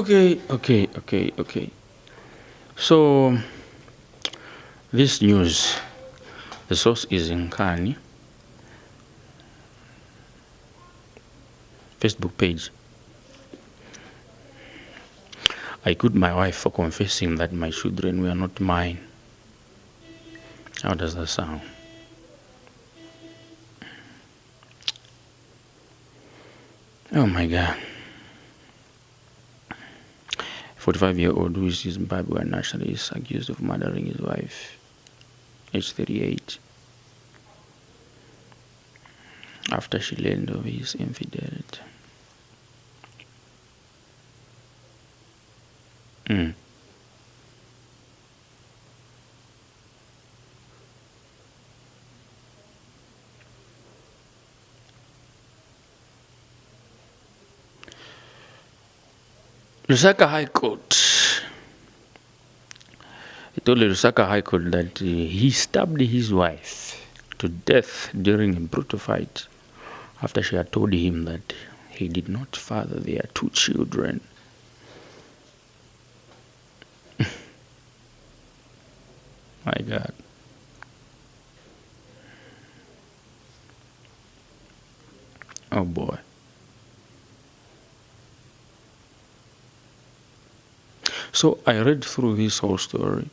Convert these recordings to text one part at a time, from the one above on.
Okay. So, this news, the source is in Nkani Facebook page. I quit my wife for confessing that my children were not mine. How does that sound? Oh my God. 45-year-old who is Zimbabwean nationalist accused of murdering his wife, age 38, after she learned of his infidelity. Lusaka High Court. He told the Lusaka High Court that he stabbed his wife to death during a brutal fight after she had told him that he did not father their 2 children. My God. Oh boy. So I read through this whole story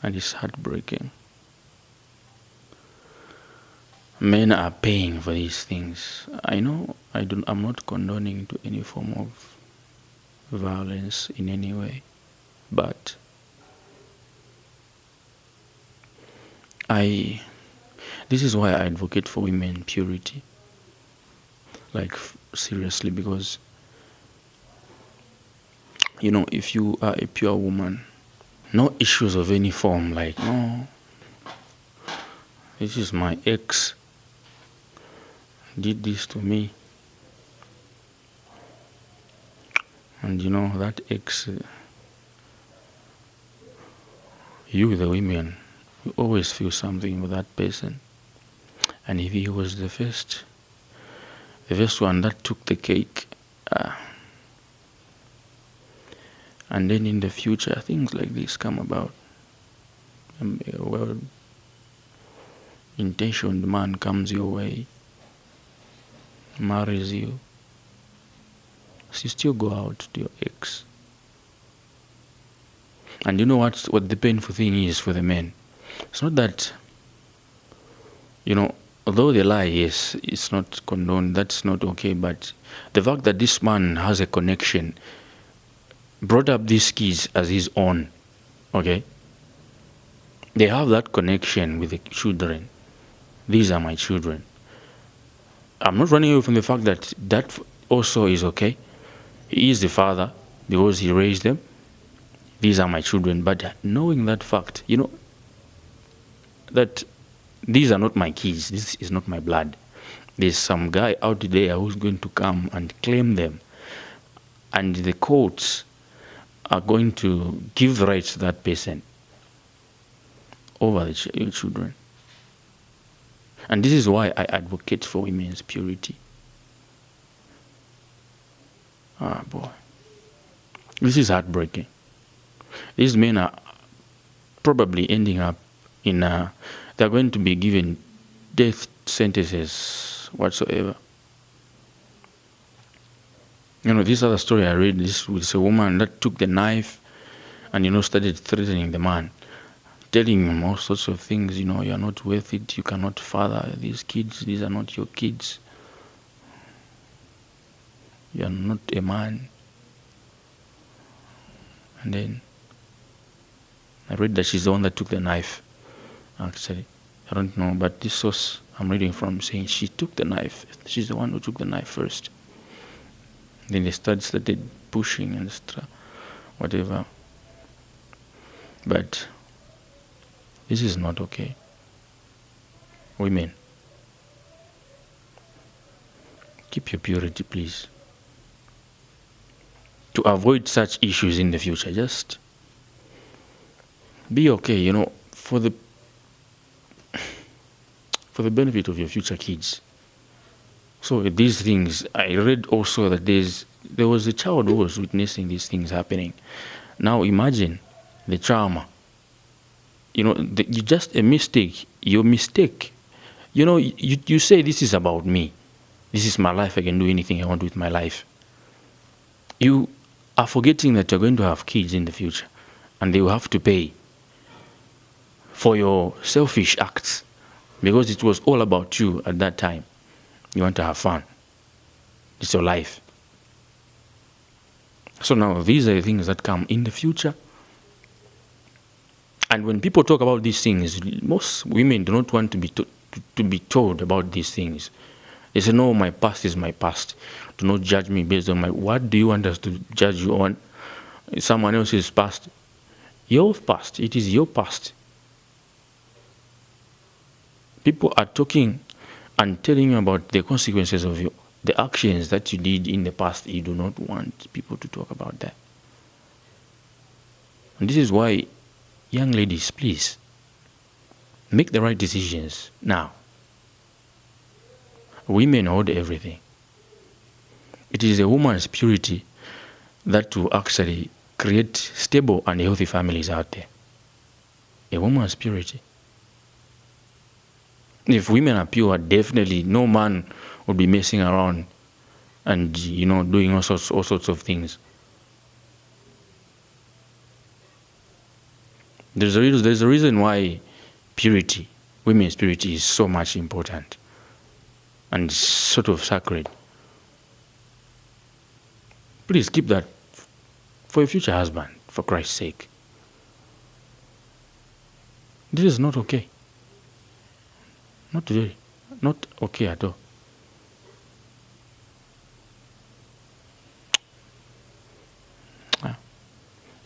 and it's heartbreaking. Men are paying for these things. I know I'm not condoning to any form of violence in any way, but this is why I advocate for women purity. Like, seriously, because if you are a pure woman, no issues of any form, like, no, this is my ex, did this to me, and that ex, you, the women, you always feel something with that person. And if he was the first one that took the cake, and then in the future things like this come about, a well-intentioned man comes your way, marries you, so you still go out to your ex. And you know what the painful thing is for the men? It's not that, although the lie, yes, it's not condoned, that's not okay, but the fact that this man has a connection, brought up these kids as his own, okay? They have that connection with the children. These are my children. I'm not running away from the fact that that also is okay. He is the father because he raised them. These are my children. But knowing that fact, that these are not my kids, this is not my blood. There's some guy out there who's going to come and claim them. And the courts are going to give the rights to that person over the children. And this is why I advocate for women's purity. Ah, boy. This is heartbreaking. These men are probably ending up they're going to be given death sentences whatsoever. This other story I read, this was a woman that took the knife and, started threatening the man, telling him all sorts of things, you're not worth it, you cannot father these kids, these are not your kids, you're not a man. And then I read that she's the one that took the knife, actually. I don't know, but this source I'm reading from saying she took the knife. She's the one who took the knife first. Then they started pushing and whatever. But this is not okay. Women, keep your purity, please. To avoid such issues in the future, just be okay, for the benefit of your future kids. So these things, I read also that there's there was a child who was witnessing these things happening. Now imagine the trauma. You just a mistake. Your mistake. You say this is about me. This is my life. I can do anything I want with my life. You are forgetting that you're going to have kids in the future, and they will have to pay for your selfish acts, because it was all about you at that time. You want to have fun. It's your life. So now these are the things that come in the future. And when people talk about these things, most women do not want to be told about these things. They say, no, my past is my past. Do not judge me based on what do you want us to judge you on? Someone else's past. Your past. It is your past. People are talking and telling you about the consequences of the actions that you did in the past. You do not want people to talk about that. And this is why, young ladies, please, make the right decisions now. Women hold everything. It is a woman's purity that will actually create stable and healthy families out there. A woman's purity. If women are pure, definitely no man would be messing around and doing all sorts of things. There's a reason why purity, women's purity, is so much important and sort of sacred. Please keep that for your future husband, for Christ's sake. This is not okay. Not okay at all.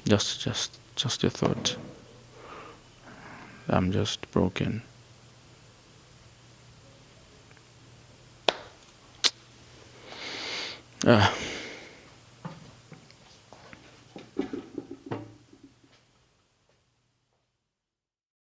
Just a thought. I'm just broken.